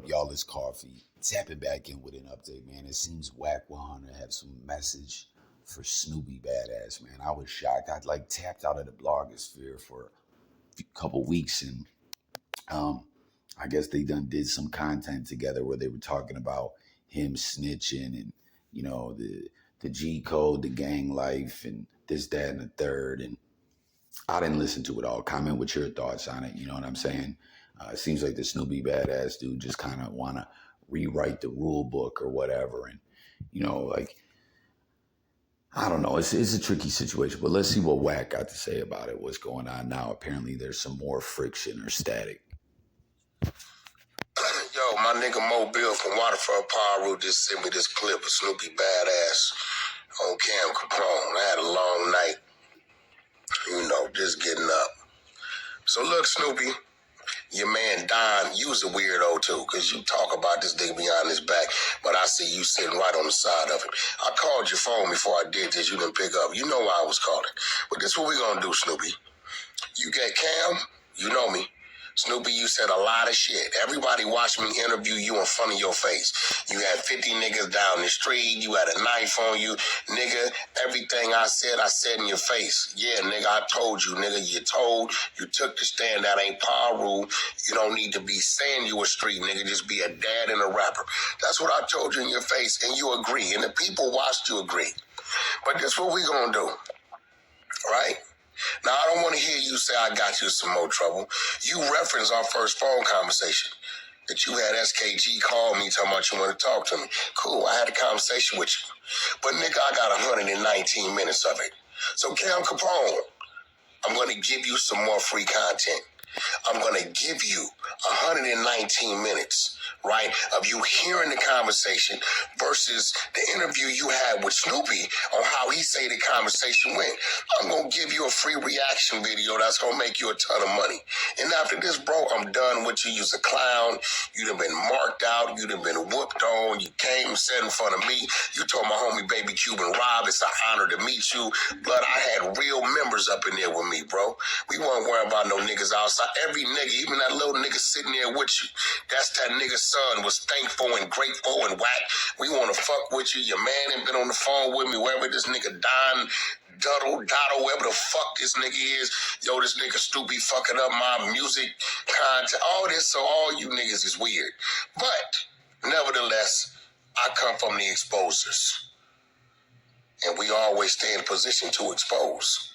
up, y'all? It's Coffee. Tapping back in with an update, man. It seems Wack100 have some message for Snoopy Badazz, man. I was shocked. I'd like tapped out of the blogosphere for a couple weeks, and I guess they done did some content together where they were talking about him snitching and the G code, the gang life, and this, that, and the third. And I didn't listen to it all. Comment with your thoughts on it. You know what I'm saying? It seems like the Snoopy Badazz dude just kind of want to rewrite the rule book or whatever. And, I don't know. It's a tricky situation, but let's see what Wack got to say about it. What's going on now? Apparently there's some more friction or static. Yo, my nigga Mobile from Waterfront Power Route just sent me this clip of Snoopy Badazz on Cam Capone. I had a long night, just getting up. So look, Snoopy, your man Don, you was a weirdo too, because you talk about this nigga behind his back, but I see you sitting right on the side of him. I called your phone before I did this. You didn't pick up. You know why I was calling. But this is what we gonna do, Snoopy. You get Cam, you know me. Snoopy, you said a lot of shit. Everybody watched me interview you in front of your face. You had 50 niggas down the street. You had a knife on you. Nigga, everything I said in your face. Yeah, nigga, I told you, nigga. You took the stand. That ain't power rule. You don't need to be saying you a street nigga. Just be a dad and a rapper. That's what I told you in your face, and you agree. And the people watched you agree. But this what we gonna do, right? Now, I don't want to hear you say I got you some more trouble. You referenced our first phone conversation that you had SKG call me talking about you want to talk to me. Cool, I had a conversation with you. But, nigga, I got 119 minutes of it. So, Cam Capone, I'm going to give you some more free content. I'm going to give you 119 minutes, right, of you hearing the conversation versus the interview you had with Snoopy on how he say the conversation went. I'm going to give you a free reaction video that's going to make you a ton of money. And after this, bro, I'm done with you. You's a clown. You done been marked out. You done been whooped on. You came and sat in front of me. You told my homie Baby Cuban Rob, it's an honor to meet you. Blood, I had real members up in there with me, bro. We weren't worrying about no niggas outside. Every nigga, even that little nigga sitting there with you, that's that nigga's son, was thankful and grateful and whack. We want to fuck with you. Your man ain't been on the phone with me, wherever this nigga Don, Dotto, wherever the fuck this nigga is. Yo, this nigga Snoopy fucking up my music content. All this, so all you niggas is weird. But, nevertheless, I come from the exposers. And we always stay in position to expose.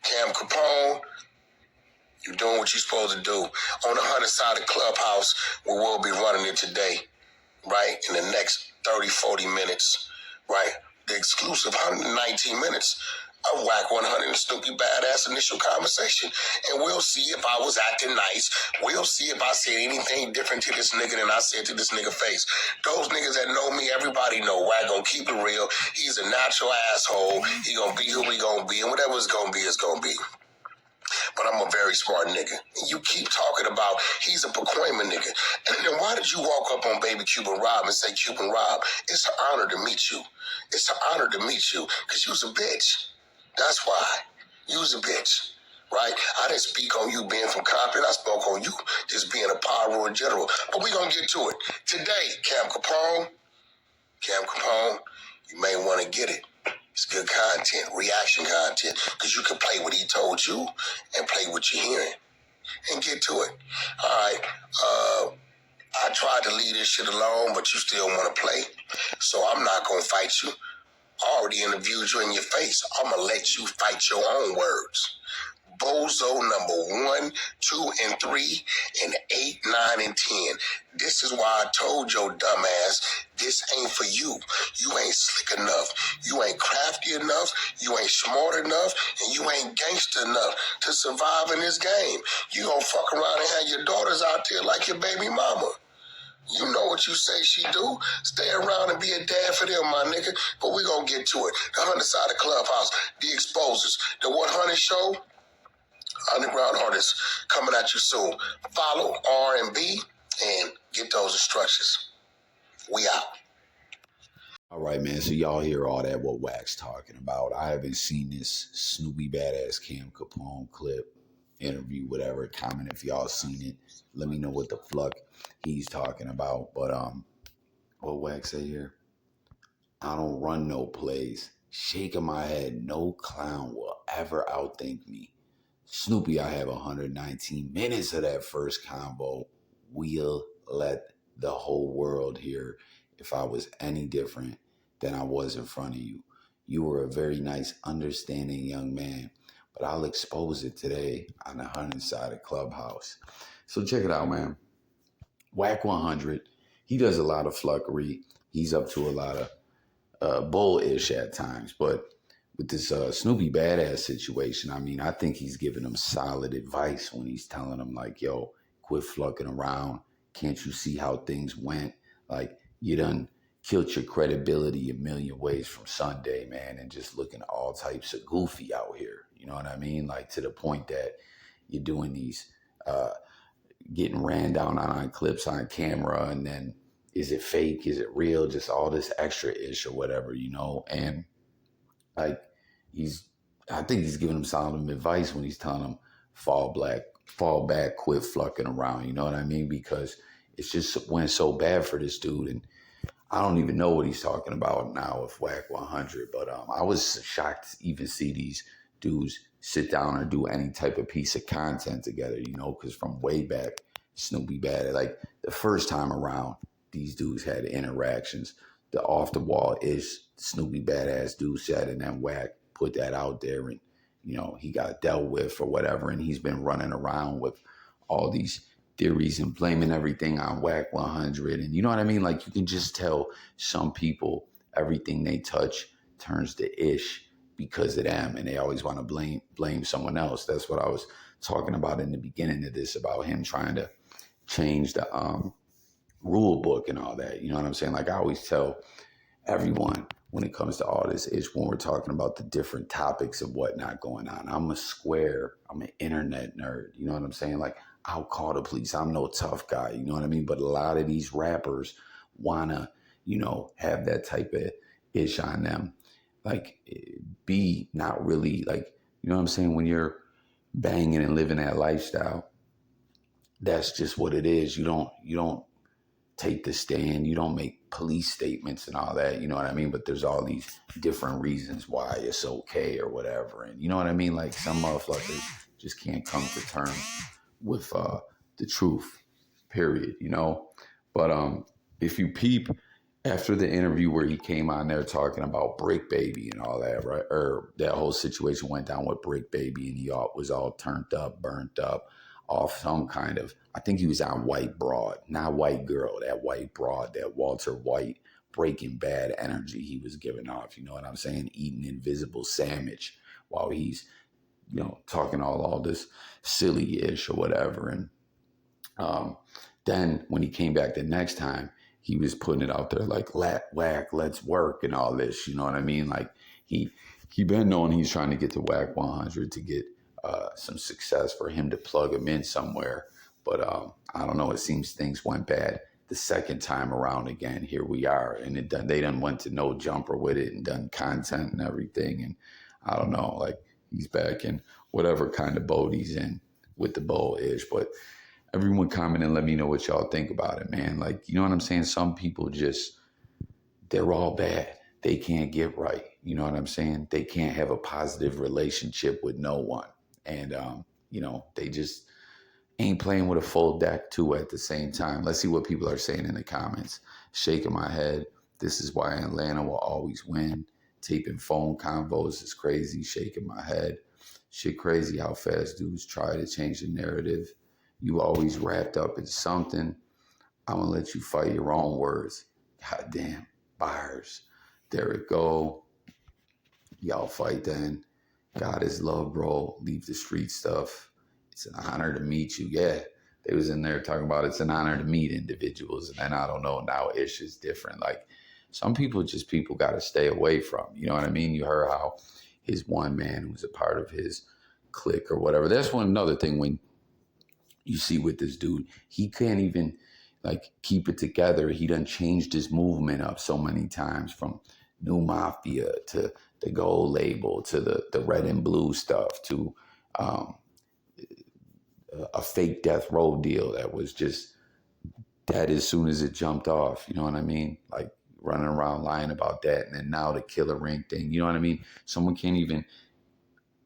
Cam Capone, you're doing what you're supposed to do. On the 100 side of Clubhouse, we will be running it today, right? In the next 30, 40 minutes, right? The exclusive 119 minutes of Wack100 and Snoopy Badazz initial conversation. And we'll see if I was acting nice. We'll see if I said anything different to this nigga than I said to this nigga face. Those niggas that know me, everybody know Wack gonna keep it real. He's a natural asshole. He gonna be who he gonna be, and whatever it's gonna be, it's gonna be. But I'm a very smart nigga. And you keep talking about he's a Pacoima nigga. And then why did you walk up on Baby Cuban Rob and say, Cuban Rob, it's an honor to meet you. It's an honor to meet you. Because you was a bitch. That's why. You was a bitch. Right? I didn't speak on you being from Compton. I spoke on you just being a pyro in general. But we going to get to it. Today, Cam Capone, you may want to get it. It's good content, reaction content, because you can play what he told you and play what you're hearing and get to it. All right. I tried to leave this shit alone, but you still want to play. So I'm not going to fight you. I already interviewed you in your face. I'm going to let you fight your own words. Bozo number 1, 2, and 3, and 8, 9, and 10. This is why I told your dumbass, this ain't for you. You ain't slick enough. You ain't crafty enough. You ain't smart enough. And you ain't gangster enough to survive in this game. You gonna fuck around and have your daughters out there like your baby mama. You know what you say she do. Stay around and be a dad for them, my nigga. But we gonna get to it. The 100 side of Clubhouse, the exposers, the 100 show, underground artists coming at you soon. Follow R&B and get those instructions. We out. All right, man. So y'all hear all that, what Wack's talking about. I haven't seen this Snoopy Badazz Cam Capone clip, interview, whatever. Comment if y'all seen it. Let me know what the fuck. he's talking about. But what Wack say here? I don't run no plays. Shaking my head, no clown will ever outthink me. Snoopy, I have 119 minutes of that first combo. We'll let the whole world hear if I was any different than I was in front of you. You were a very nice, understanding young man, but I'll expose it today on the 100 side of Clubhouse. So check it out, man. Wack100, he does a lot of fluffery. He's up to a lot of bullish at times, but with this Snoopy Badazz situation, I mean, I think he's giving them solid advice when he's telling them like, yo, quit flucking around. Can't you see how things went? Like, you done killed your credibility a million ways from Sunday, man, and just looking all types of goofy out here. You know what I mean? Like, to the point that you're doing these, getting ran down on clips on camera, and then is it fake? Is it real? Just all this extra ish or whatever, you know? And like, I think he's giving him solid advice when he's telling him fall back, quit flucking around. You know what I mean? Because it's just went so bad for this dude, and I don't even know what he's talking about now with Wack100. But I was shocked to even see these dudes sit down or do any type of piece of content together. You know, because from way back, Snoopy Bad, like the first time around, these dudes had interactions. The off the wall is Snoopy Badazz dude said, and then Wack put that out there, and you know he got dealt with or whatever, and he's been running around with all these theories and blaming everything on Wack100, and you know what I mean? Like, you can just tell some people everything they touch turns to ish because of them, and they always want to blame someone else. That's what I was talking about in the beginning of this, about him trying to change the rule book and all that. You know what I'm saying? Like, I always tell everyone when it comes to all this is when we're talking about the different topics of whatnot going on. I'm an internet nerd. You know what I'm saying? Like, I'll call the police. I'm no tough guy. You know what I mean? But a lot of these rappers wanna, you know, have that type of ish on them. Like, be not really like, you know what I'm saying? When you're banging and living that lifestyle, that's just what it is. You don't take the stand. You don't make police statements and all that. You know what I mean? But there's all these different reasons why it's okay or whatever. And you know what I mean? Like, some motherfuckers just can't come to terms with the truth, period, you know? But if you peep after the interview where he came on there talking about Brick Baby and all that, right? Or that whole situation went down with Brick Baby, and he was all turned up, burnt up, off some kind of, I think he was on White Broad, not White Girl, that White Broad, that Walter White Breaking Bad energy he was giving off, you know what I'm saying? Eating invisible sandwich while he's, you know, talking all this silly-ish or whatever. And then when he came back the next time, he was putting it out there like, Wack, let's work and all this, you know what I mean? Like, he been knowing he's trying to get to Wack100 to get some success for him to plug him in somewhere. But I don't know, it seems things went bad the second time around again. Here we are, and they done went to No Jumper with it and done content and everything. And I don't know, like, he's back in whatever kind of boat he's in with the bull-ish. But everyone comment and let me know what y'all think about it, man. Like, you know what I'm saying? Some people just, they're all bad. They can't get right. You know what I'm saying? They can't have a positive relationship with no one. And, you know, they just ain't playing with a full deck too at the same time. Let's see what people are saying in the comments. Shaking my head. This is why Atlanta will always win. Taping phone convos is crazy. Shaking my head. Shit crazy how fast dudes try to change the narrative. You always wrapped up in something. I'm going to let you fight your own words. Goddamn. Bars. There it go. Y'all fight then. God is love, bro. Leave the street stuff. It's an honor to meet you. Yeah, they was in there talking about it's an honor to meet individuals. And then I don't know, now ish is different. Like, some people got to stay away from. You know what I mean? You heard how his one man who was a part of his clique or whatever. That's another thing when you see with this dude, he can't even like keep it together. He done changed his movement up so many times, from New Mafia to the Gold Label to the Red and Blue stuff to a fake Death Row deal that was just dead as soon as it jumped off. You know what I mean? Like running around lying about that. And then now the killer ring thing. You know what I mean? Someone can't even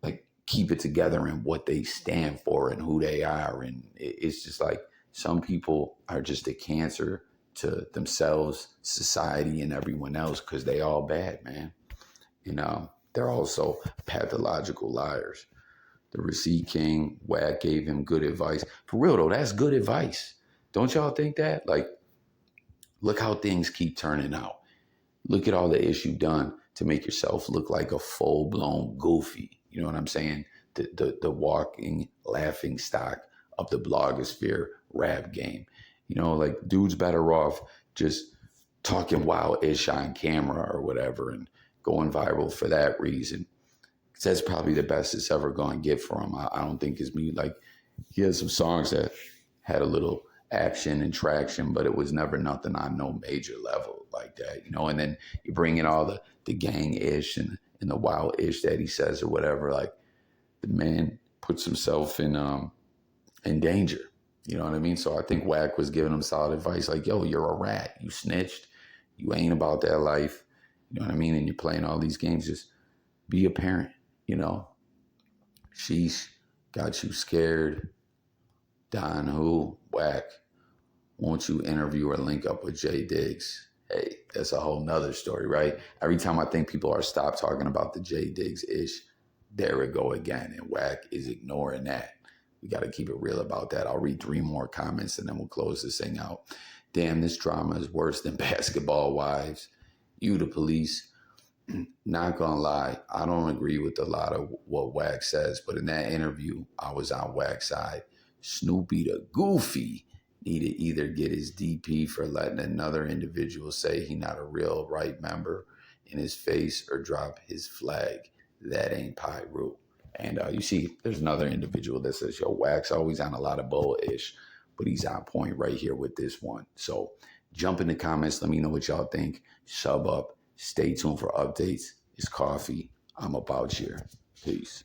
like keep it together in what they stand for and who they are. And it's just like some people are just a cancer to themselves, society, and everyone else because they all bad, man. You know, they're also pathological liars. The receipt king, Wack gave him good advice. For real though, that's good advice. Don't y'all think that? Like, look how things keep turning out. Look at all the ish you've done to make yourself look like a full-blown goofy. You know what I'm saying? The walking, laughing stock of the blogosphere rap game. You know, like dude's better off just talking wild ish on camera or whatever and going viral for that reason. That's probably the best it's ever going to get for him. I don't think it's me. Like, he has some songs that had a little action and traction, but it was never nothing on no major level like that, you know. And then you bring in all the gang ish and the wild ish that he says or whatever. Like, the man puts himself in danger. You know what I mean? So I think Wack was giving him solid advice, like, yo, you're a rat. You snitched. You ain't about that life. You know what I mean? And you're playing all these games. Just be a parent. You know, sheesh, got you scared. Don who? Wack. Won't you interview or link up with Jay Diggs? Hey, that's a whole nother story, right? Every time I think people are stopped talking about the Jay Diggs ish, there we go again. And Wack is ignoring that. We got to keep it real about that. I'll read 3 more comments and then we'll close this thing out. Damn, this drama is worse than Basketball Wives. You, the police. Not gonna lie, I don't agree with a lot of what Wack says, but in that interview, I was on Wack's side. Snoopy the goofy need to either get his DP for letting another individual say he not a real right member in his face or drop his flag. That ain't Pyru. And you see, there's another individual that says, yo, Wack's always on a lot of bull-ish, but he's on point right here with this one. So jump in the comments. Let me know what y'all think. Sub up. Stay tuned for updates. It's coffee. I'm about here. Peace.